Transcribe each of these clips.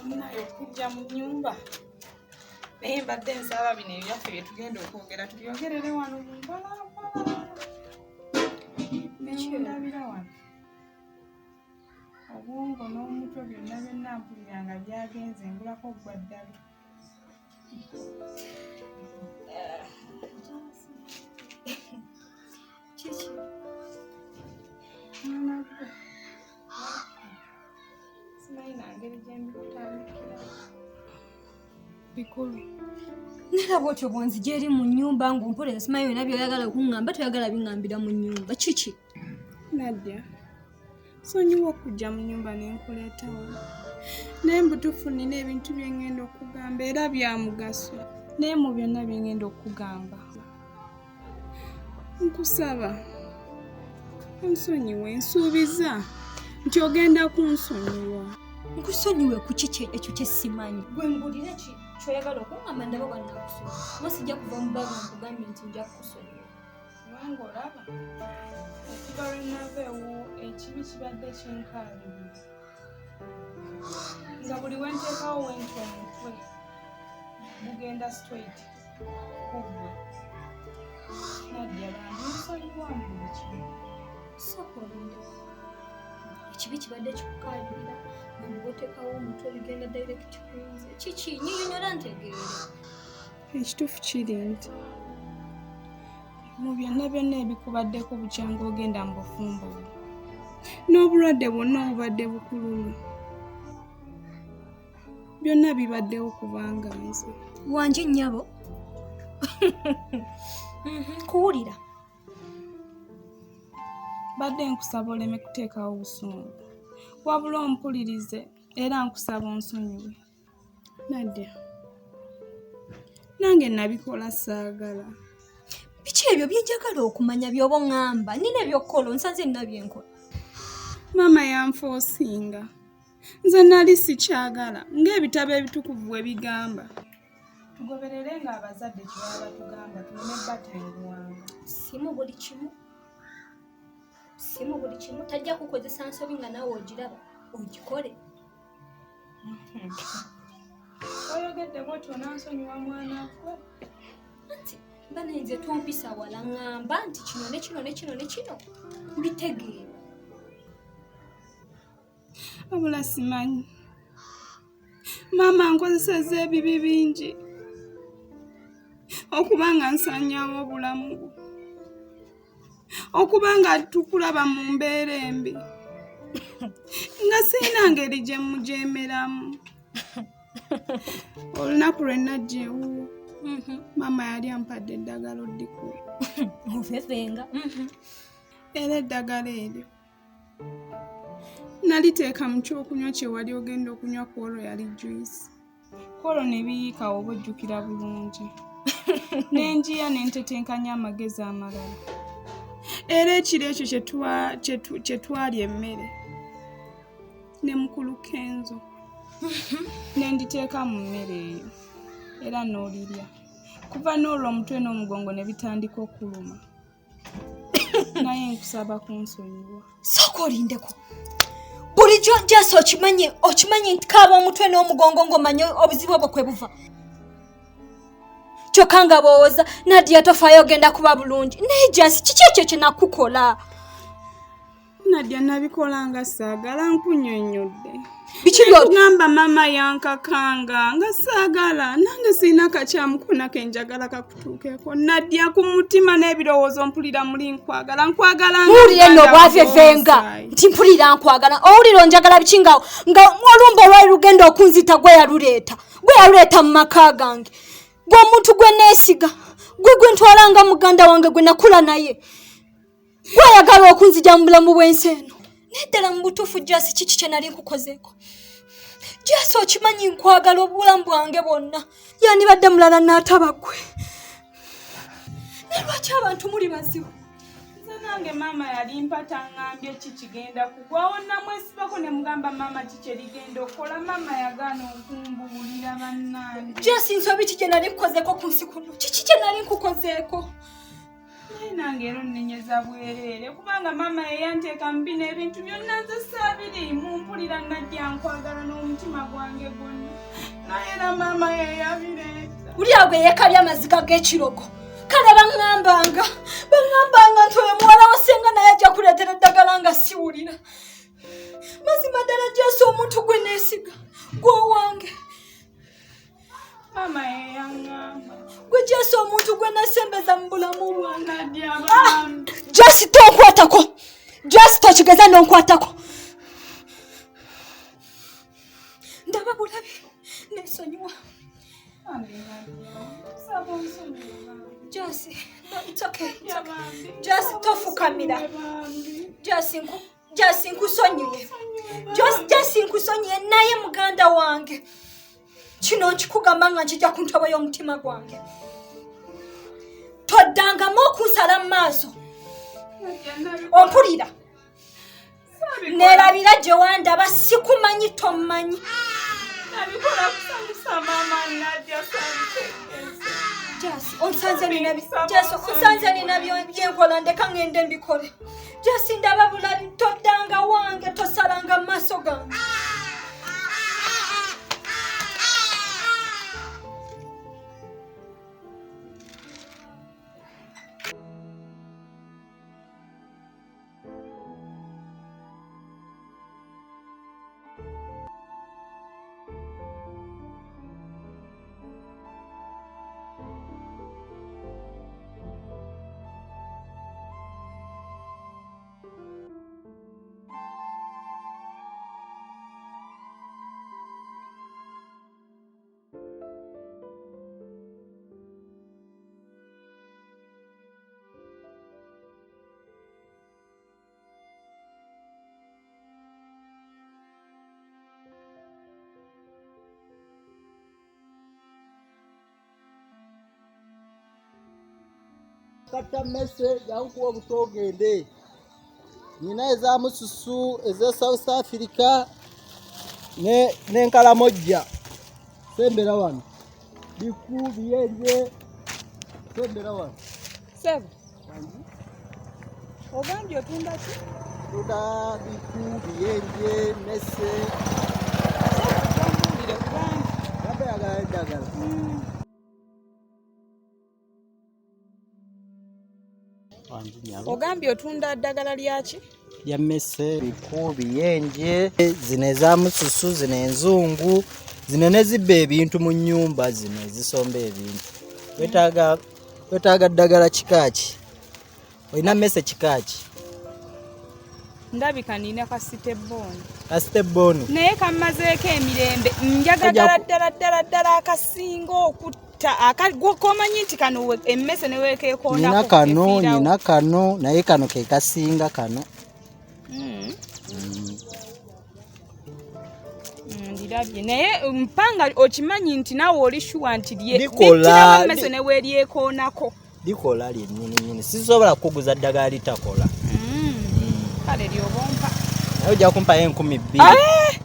Nayo kujja mu nyumba. Naye mbadde nsaba bino ebyaffe bye tugenda okwogera tubyogerere wano mu mbalambala. Nekyendabira wano. Obwongo n'omutwe byonna byonna mpulira nga byagenze ngulako gwa ddala. Kiki? Simanyi nangeri gye mbikutandikira. Bikulu. Nera bwotyo bwonzija eri mu nnyumba ng'ompulira simanyi byonna by'oyagala okuŋŋamba toyagala biŋŋambira mu nnyumba. Kiki? Nadia, sonyiwa okujja mu nnyumba n'enkuleetawo. Naye mbutuufu nina ebintu bye ngenda okugamba era bya mugaso. Naye mu byonna bye ngenda okugamba. Nkusaba, onsonyiwe, nsuubiza nti ogenda kunsonyiwa. Nkusonyiwe ku kiki ekyo kye simanyi? Gwe mbulira ki ky'oyagala okuŋŋamba ndaba bannakusonyiwa. Oba sijja kuva mu baaga nkugambye nti nja kukusonyiwa. Kubanga olaba ekuba lwe naveewo ekibi kibadde kinkalirira. Nga buli we nteekawo wenti omutwe mugenda straight ku ggwe. Nadia bandinsonyiwa mu buli kimu. Sokolinde. Ekibi kibadde kikukalirira nga bw'oteekawo omutwe bigenda direct ku nze. Kiki? Nnyonnyola ntegeere. Ekituufu kiri nti mu byonna byonna ebikubaddeko bukya ng'ogenda mu bufumbo bwo n'obulwadde bwonna obubadde bukuluma byonna bibaddewo kubanga nze wanje nnyabo. Kuwulira. Badde nkusaba oleme kuteekawo busungu wabula ompulirize era nkusaba onsonyiwe. Nadia, nange nabikola saagala. Biki ebyo byenjagala okumanya by'oba oŋŋamba? Nina ebyokkola onsanze nina byenkola. Maama yanfoosinga. Nze nali sikyagala ng'ebitabo ebitukuvu bwe bigamba. Tugobererenga abazadde kye baba batugamba tuleme batenguwanga. Simu buli kimu. Simu buli kimu. Tajja kukozesa nsobi nga naawe ogiraba ogikole. Oyogedde bw'otyo onansonyiwa mwana gwe. Anti banayinze tompisa wala ŋŋamba nti kino ne kino ne kino ne kino mbitegeera. Wabula simanyi. Maama nkozesezza ebibi bingi okuba nga nsanyaawo obulamu bwo. Okuba nga tukulaba mu mbeera embi. Nga sirina ngeri gye mujeemeramu. Olunaku lwe najja ewuwo. Maama yali ampadde eddagala oddikula. Ofefenga. Era eddagala eryo naliteeka mu kyokunywa kye wali ogenda okunywa ku olwo yali juice. Ku olwo ne biyiika oba ojjukira bulungi. Nenjiya ne ntetenkanya amagezi amalala. Era ekiro ekyo kye twalya emmere ne mukulu Kenzo ne nditeeka mu mmere eyo era n'olirya. Kuva n'olwo omutwe n'omugongo ne bitandika okuluma. Naye nkusaba kunsonyiwa. Sooka olindeko. Bulijjo jasi okimanyi nti kaaba omutwe n'omugongo ng'omanye obuzibu obwo kwe buva. Kyokka nga bw'owooza Nadia tofaayo ogenda kuba bulungi. Naye jasi kiki ekyo kye nakukola? Nadia nabikola nga saagala nkunnyonnyodde. Biki byo ngamba maama yankakanga nga saagala nange sirina kakyamukuna ke njagala kakutuukeko. Nadia ku mutima n'ebirowoozo mpulira muli nkwagala muwulire nno bwafevenga nti mpulira nkwagala. Owulira onjagala biki nga olumba olwali lugenda okunzita gwe yaluleeta mu maka gange. Gwe omuntu gwe neesiga gwe ntwalanga muganda wange gwe nakula naye. Gwe ayagala okunzija mu bulamu bw'ensi eno. Neddala mu butuufu jasi kiki kye nali nkukozeeko? Jasi okimanyi nkwagala obulamu bwange bwonna. Yandibadde mulala n'ataba ggwe. Naye lwaki abantu muli bazibu? Nze nange maama yali mpata ngambye ki kigenda kugwawo namwesibako ne mugamba maama kiki erigenda okukola. Maama yagaana okumbuulira bannange. Jasi nsobi ki kye nali nkukozeeko ku nsi kuno? Kiki kye nali nkukozeeko? nange ero nnenyeza bwereere kubanga maama yeyanteeka mu bino ebintu byonna nze saabiriimu mpulira najja nkwagala n'omutima gwange gwonna naye era maama yeyabireeta uliya gwe yeekabya amazika g'ekirogo kale baŋŋambanga nti oyo muwala wa ssenga naye ajja kuleetera eddagala nga siwulira mazima ddala Jesu omuntu gwe neesiga gw'owange maama yeyaŋŋamba gwe Jesu omuntu gwe nasembeza mu bulamu bwange Jesi tonkwatako Jesi tokigeza nonkwatako ndaba bulabi nesonyiwa Jesi it's okay Jesi tofukamira Jesi nkusonyiye Jesi nkusonyiye naye muganda wange kino nkikugamba nga nkijja ku ntabo y'omutima gwange toddangamu okunsala mu maaso ompulira neerabira gye wandaba sikumanyi tommanyi onsanze nina byenkola ndeka ngende mbikole Jesi ndaba bulabi toddanga wange tosalanga mu maaso gange Kata message yankuwa butogende nina eza mususu eza South Africa ne Nkalamoja sembera wano biku biyenje sembera wano Sebo ogambye otunda ki? Tunda biku biyenje messe Sebo yagala ogambye otunda ddagala lyaki? Lya messe biku biyenje zino eza mususu zino enzungu zino ne zibba ebintu mu nnyumba zino ezisomba ebintu wetaaga ddagala kikaaki olina messe kikaaki ndabika nina kasitebbooni kasitebbooni naye kammazeeko emirembe njagagala ddala akasinga okutta komanyi nti kano emmese newekeekoonako nina kano naye kano ke kasinga kano ndirabye naye mpanga okimanyi nti nawe oli shuwa nti littirawo emmese neweeryekoonako likola lyennyini sisobola kukuguza ddagala litakola kale lyobompa naye ojja kumpayo 2,000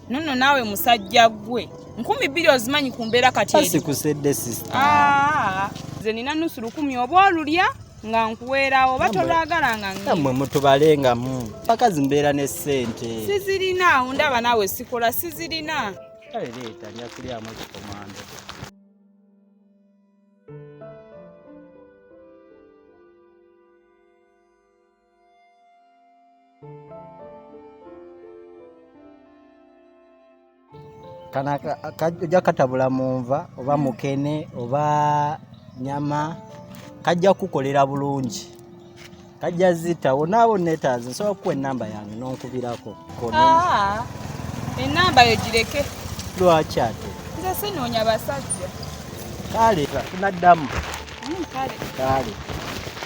nono naawe musajja gwe 2,000 ozimanyi ku mbeera kati sikusedde sister nze nina nusu 10 oba olulya nga nkuweerawo oba tolwagala nga nammwe mutubalengamu paka zimbeera ne ssente sizirina ndaba naawe sikola sizirina kale leeta nja kulyamu ekikomando kana kajja katabula munva oba mukene oba nyama kajja kukolera bulungi kajja zita wonaabo netaazi nsobola kukuwa ennamba yange n'onkubirako ennamba yo gireke lwaki ate nze sinoonya basajja kale tunaddamu kale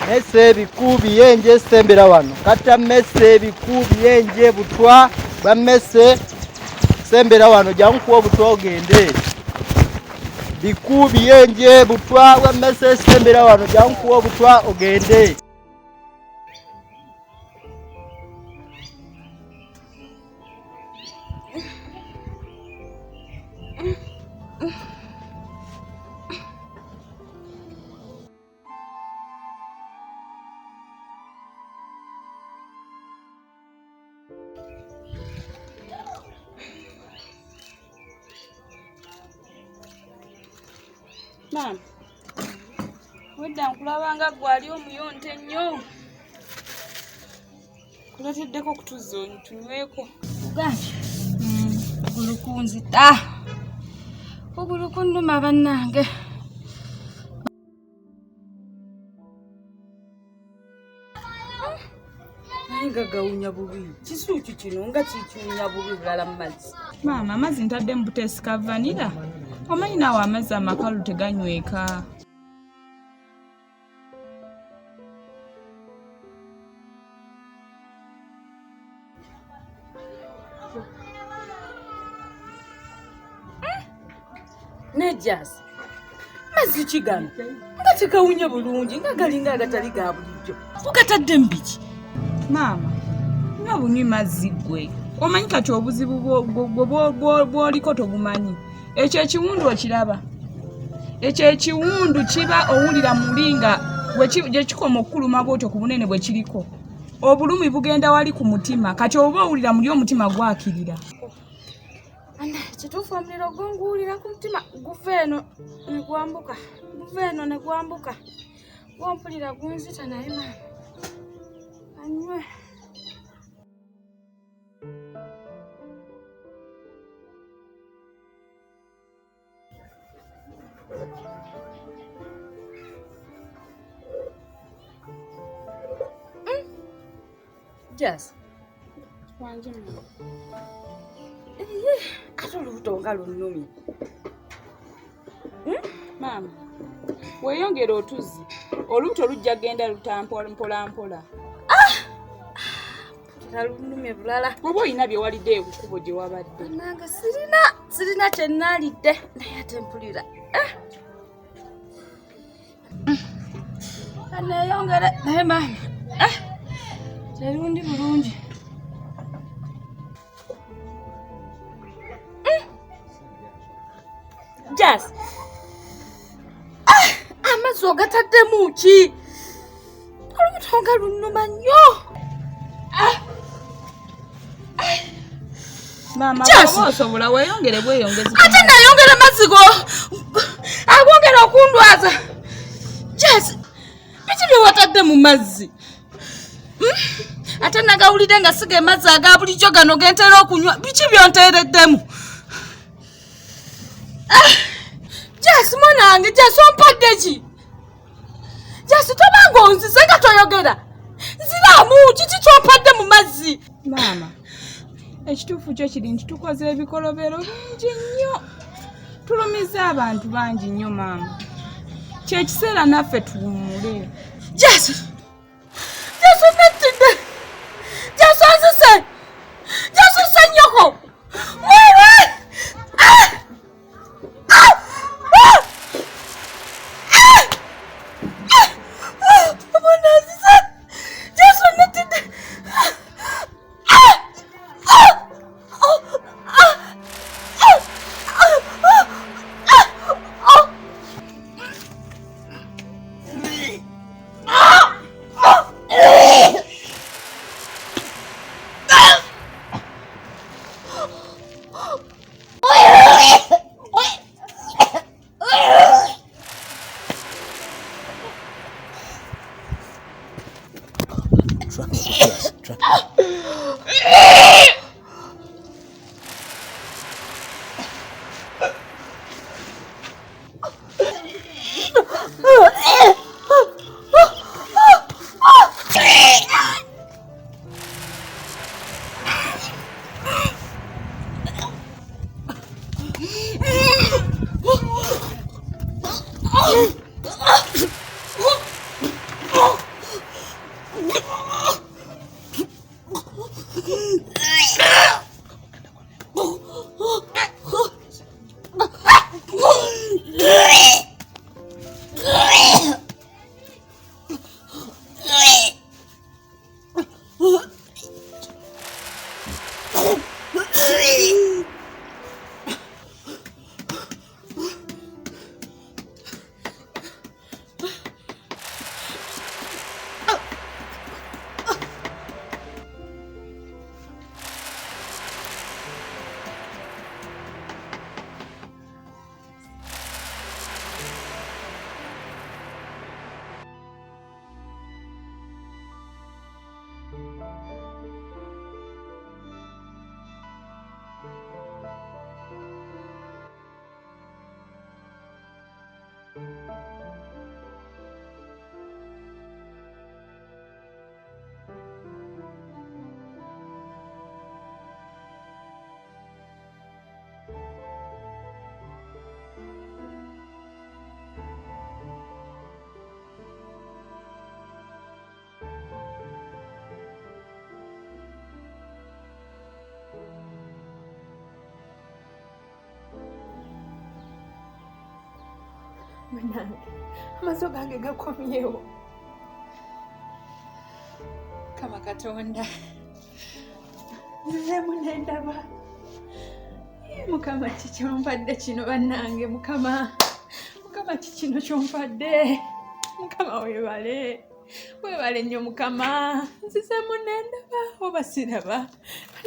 messe ebiku biyenje sembera wano kata messe ebiku biyenje butwa bwa messe sembera wano jankuwa obutwa ogende biku biyenje butwa bwa messe sembera wano jankuwa obutwa ogende Mama. Wedda nkulabanga gwali omuyonte nnyo. Kuleteddeko kutuzzo tunyweko. Uganje. Ogulukunzita. Ogulukunduma bannange. Nga gawunya bubi. Kisuuki kino nga kikiwunya bubi bulala mu mazzi. Maama, amazzi ntadde mu buteesi ka vanira. Omanyi naawe amazzi amakalu teganyweka. Nejjas. Mazzi kigano. Nga tekawunya bulungi nga galinga agatali ga bulijjo. Ugatadde mu biki? Maama, nga bunywi mazzi gwe. Omanyi kati obuzibu bw'oliko tobumanyi. Ekyo ekiwundu okiraba. Ekyo ekiwundu kiba owulira mulinga gye kikoma okukuluma bw'otyo ku bunene bwe kiriko. Obulumi bugenda wali ku mutima. Kati oba owulira muli omutima gwakirira. Ana, kituufu omuliro gunguwulira ku mutima guva eno ne gwambuka. Guva eno ne gwambuka. Gwompulira gunzita naye maama. Anywe. Jjas. Wanje mama. Ate olubuto nga lunnumye. Maama, weeyongera otuzzi. Olubuto lujja genda lutampola mpola. Lunnumye bulala. Oba olina bye walidde ebukubo gye wabadde. Nanga sirina kye nnaalidde naye ate mpulira. Aneeyongere naye maama. Terundi bulungi. Jjas. Amazzi ogataddemu ki? Olubuto nga lunnuma nnyo. Maama, Jjas. oba osobola weeyongere bweyongezi. Ate nayongera mazzi go agongera okundwaza. Jjas, biki bye watadde mu mazzi? Ate nagawulidde nga siga mazzi aga bulijjo gano gentera okunywa. Biki byonteereddemu? Jjas, mwanange, Jjas ompadde ki? Jjas, tobanga onzize nga toyogera. Nziramu, kiki kyompadde mu mazzi? Maama, ekituufu kyo kiri nti tukoze ebikolobero bingi nnyo. Tulumiza abantu bangi nnyo maama. Kyekiseera naffe tuwummule. Jjas, Jjas onettidde. Jjas onzise. Jjas onzise nnyoko. Wewe! Omwana onzise. Jjas onettidde. Munange, amaaso gange gakomyewo. Kama Katonda. Nzemu nendaba. Mukama kikyompadde kino bannange, Mukama kikino kyompadde. Mukama weebale. Weebale nnyo Mukama. Nzizemu nendaba oba siraba.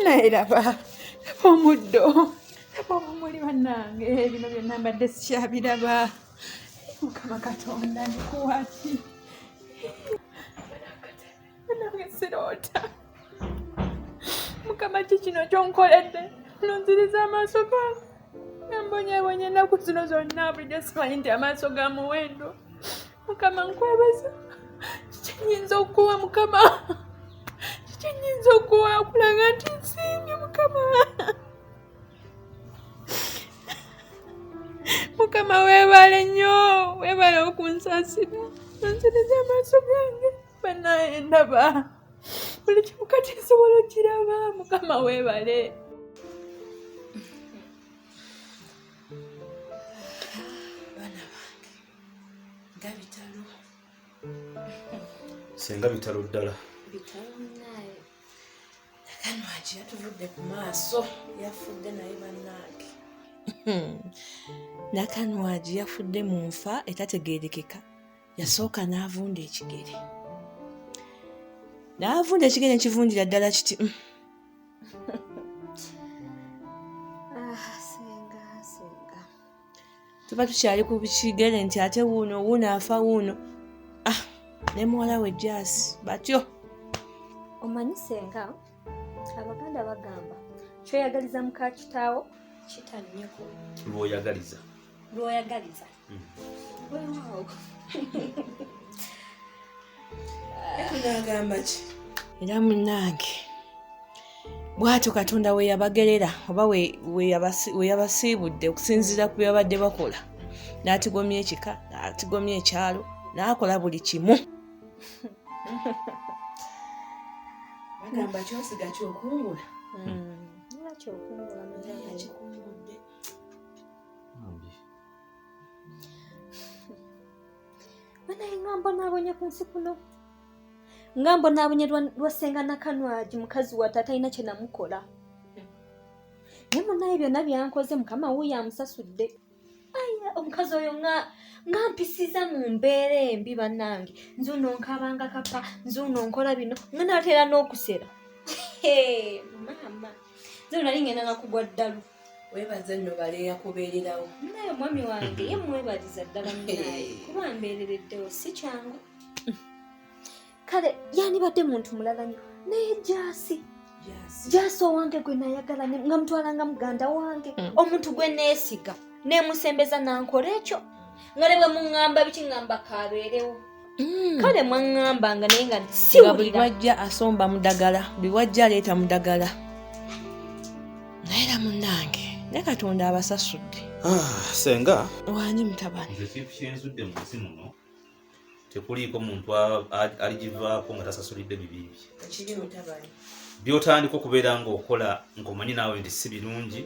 Naye raba. Laba omuddo. Laba omumuli bannange. Bino byonna mbadde sikyabiraba. Mukama Katonda ndikuwaki. Bannange siroota. Mukama kikino kyonkoledde. Nonziriza amaaso gange. Nambonyeebonye ennaku zino zonna bulijjo simanyi nti amaaso ga muwendo. Mukama nkwebaza. Kiki nnyinza okuwa Mukama? Kiki nnyinza okuwa okulaga nti nsiimye Mukama? Mukama weebale nnyo. Weebale okunsaasira. Nonziriza amaaso gange. Bannaye ndaba. Buli kimu kati nsobola okiraba. Mukama weebale. Senga bitalo ddala. Bitalo naye. Nakanwaki yatuvudde ku maaso. Yafudde naye bannange. Nakanwagi yafudde mu nfa etategeerekeka. Yasooka n'avunda ekigere. N'avunda ekigere nekivundira ddala kiti. Senga. Tuba tukyali ku kigere nti ate wuuno afa wuuno. Ne muwala we Jasi batyo. Omanyi Senga, Abaganda bagamba kyoyagaliza muka kitaawo kitannyeko. Lw'oyagaliza. Wow. Tunagamba ki? Era munnange bw'atyo Katonda we yabagerera oba we yabasiibudde okusinziira ku byabadde bakola. N'atigomya ekika, n'atigomya ekyalo, n'akola buli kimu. Bagamba kyosiga kyokungula. Kyokungula Kikungudde. Banaye ngamba nabonye ku nsi kuno. Ngamba nabonye lwasenga Nakanwagi mukazi wa taata alina kye namukola. Naye munaye byonna byankoze Mukama wuuyo amusasudde. Aya omukazi oyo ngampisiza mu mbeera embi bannange. Nzuno nkabanga kapa, nzuno nkola bino, nga nateera n'okusera. Mama. Nzuno nali ngenda nakugwa ddalu. Weebaze nno bale yakubeererawo. Naye omwami wange ye mwebaliza ddala munaye kuba mbeerereddewo si kyangu. Kale yandibadde muntu mulala nnyo naye Jasi owange gwe nayagala nga mutwalanga muganda wange. Omuntu gwe neesiga nemusembeza nankola ekyo. Nga ne bwe muŋŋamba biki ŋŋamba kabeerewo. Kale mwaŋŋambanga naye nga siwulira. Buli wajja asomba mudagala, buli wajja aleeta mudagala. Naye era munnange ne Katonda abasasudde. Senga. Wanyi mutabani. Nze kintu kyenzudde mu nsi muno. Tekuliiko muntu aligivaako nga tasasulidde bibi bye. Kiri mutabani. By'otandika okubeera ng'okola ng'omanyi naawe nti si birungi,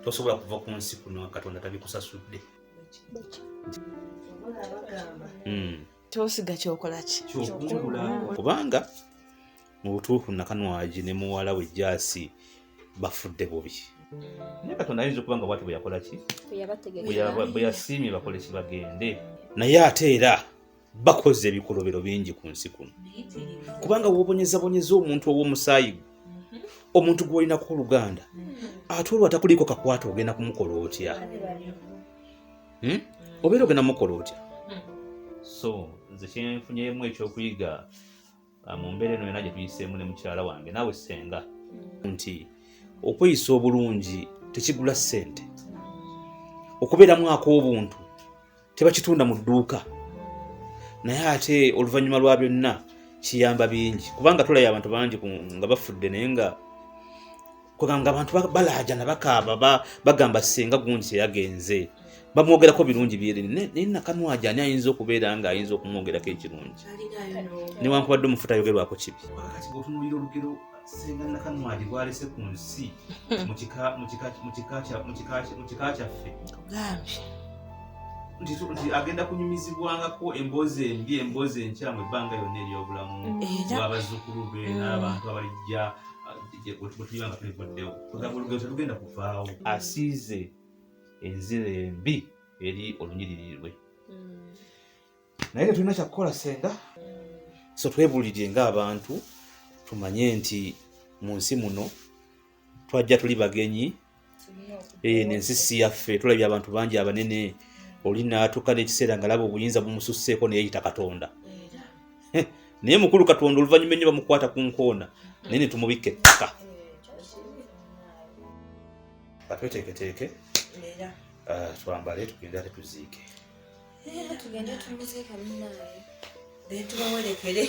tosobola kuva ku nsi kuno Katonda tabikusasudde. Kyosiga kyokola ki? Kyokungula. Kubanga mu butuufu Nakanwagi ne muwala we Jasi bafudde bubi. Naye Katonda ayinza okuba nga bw'ati bwe yakola ki? Bwe yasiimye bakole kibagende. Naye ate era bakoze ebikolobero bingi ku nsi kuno. Kubanga w'obonyezabonyeza omuntu ow'omusaayi gwe, omuntu gw'olinako oluganda, ate olwo atakuliiko kakwata ogenda kumukola otya? Obeera ogenda mukola otya? So nze kyenfunyemu ekyokuyiga mu mbeera eno yonna gye tuyiseemu ne mukyala wange naawe Senga nti okweyisa obulungi tekigula ssente. Okubeeramu ak'obuntu tebakitunda mu dduuka. Naye ate oluvannyuma lwa byonna kiyamba bingi. Kubanga tulaye abantu bangi nga bafudde naye nga kwegamba abantu balaajana bakaaba bagamba Senga gundi teyagenze. Bamwogerako birungi byerine. Naye Nakanwagi ani ayinza okubeera nga ayinza okumwogerako ekirungi? Newankubadde omufuta ayogerwako kibi. Wakati bw'otunuulira olugero Senga Nakanwagi gw'alese ku nsi mu kika kyaffe. nti agenda kunyumizibwangako emboozi embi emboozi enkyamu ebbanga yonna eryobulamu bw'abazzukulu be n'abantu abalijja bwetulibanga tulivuddewo olugero telugenda kuvaawo. Asiize enzira embi eri olunyiriri lwe naye tetulina kyakukola senga, so twebulirye ng'abantu tumanye nti mu nsi muno twajja tuli bagenyi, n'ensi si yaffe. Tulabye abantu bangi abanene, oli n'atuuka n'ekiseera nga laba obuyinza bumususseeko naye yita Katonda. Naye mukulu Katonda oluvannyuma ennyo bamukwata ku nkoona naye ne tumubikka ettaka. Batweteeketeeke twambale tugende ate tuziike. Tugende tumuziike munnaye. Tubawolekere.